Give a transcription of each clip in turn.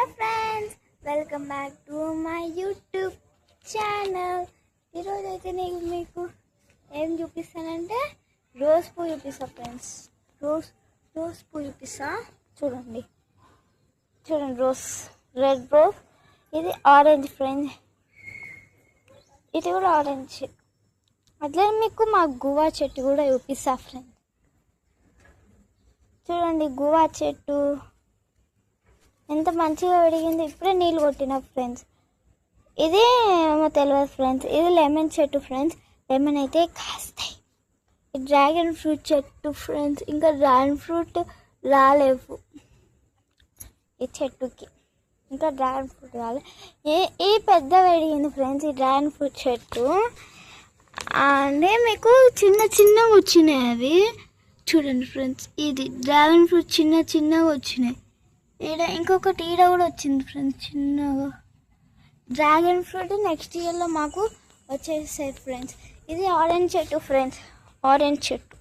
Hi friends, welcome back to my YouTube channel. ఈరోజు అయితే నేను మీకు ఏం చూపిస్తానంటే రోజ్ పువ్వు చూపిస్తా ఫ్రెండ్స్. రోజ్ పువ్వు చూపిస్తా. చూడండి రోజ్, రెడ్ రోజ్. ఇది ఆరెంజ్ ఫ్రెండ్స్, ఇది కూడా ఆరెంజ్. అట్లనే మీకు మా గువా చెట్టు కూడా చూపిస్తా ఫ్రెండ్స్. చూడండి గువా చెట్టు ఎంత మంచిగా పెరిగింది. ఇప్పుడే నీళ్ళు కొట్టిన ఫ్రెండ్స్. ఇది ఏమో తెలియదు ఫ్రెండ్స్. ఇది లెమన్ చెట్టు ఫ్రెండ్స్. లెమన్ అయితే కాస్తాయి. ఇది డ్రాగన్ ఫ్రూట్ చెట్టు ఫ్రెండ్స్. ఇంకా డ్రాగన్ ఫ్రూట్ రాలేవు ఈ చెట్టుకి, ఇంకా డ్రాగన్ ఫ్రూట్ రాలేదు. ఈ పెద్ద పెరిగింది ఫ్రెండ్స్ ఈ డ్రాగన్ ఫ్రూట్ చెట్టు. అంటే మీకు చిన్నగా వచ్చినాయి అవి. చూడండి ఫ్రెండ్స్, ఇది డ్రాగన్ ఫ్రూట్ చిన్నగా వచ్చినాయి. ఇంకొకటి ఈడ కూడా వచ్చింది ఫ్రెండ్స్ చిన్నగా. డ్రాగన్ ఫ్రూట్ నెక్స్ట్ ఇయర్లో మాకు వచ్చేసాయి ఫ్రెండ్స్. ఇది ఆరెంజ్ చెట్టు ఫ్రెండ్స్, ఆరెంజ్ చెట్టు.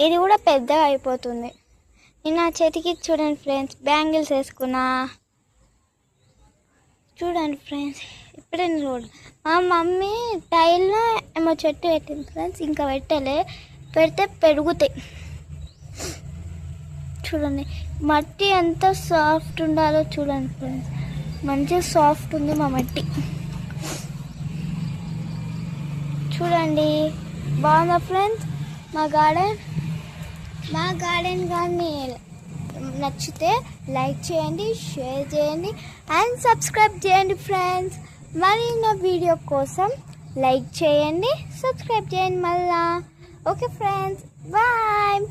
ఇది కూడా పెద్దగా అయిపోతుంది. నేను ఆ చేతికి చూడండి ఫ్రెండ్స్ బ్యాంగిల్స్ వేసుకున్నా. చూడండి ఫ్రెండ్స్, ఇప్పుడే చూడండి. మా మమ్మీ టైల్లో ఏమో చెట్టు పెట్టింది ఫ్రెండ్స్. ఇంకా పెడితే పెరుగుతాయి. చూడండి మట్టి ఎంత సాఫ్ట్ ఉండాలో చూడండి ఫ్రెండ్స్. మంచిగా సాఫ్ట్ ఉంది మా మట్టి. చూడండి బాగుందా ఫ్రెండ్స్ మా గార్డెన్ కానీ నచ్చితే లైక్ చేయండి, షేర్ చేయండి అండ్ సబ్స్క్రైబ్ చేయండి ఫ్రెండ్స్. మరిన్న వీడియో కోసం లైక్ చేయండి, సబ్స్క్రైబ్ చేయండి మళ్ళా. Okay friends, bye.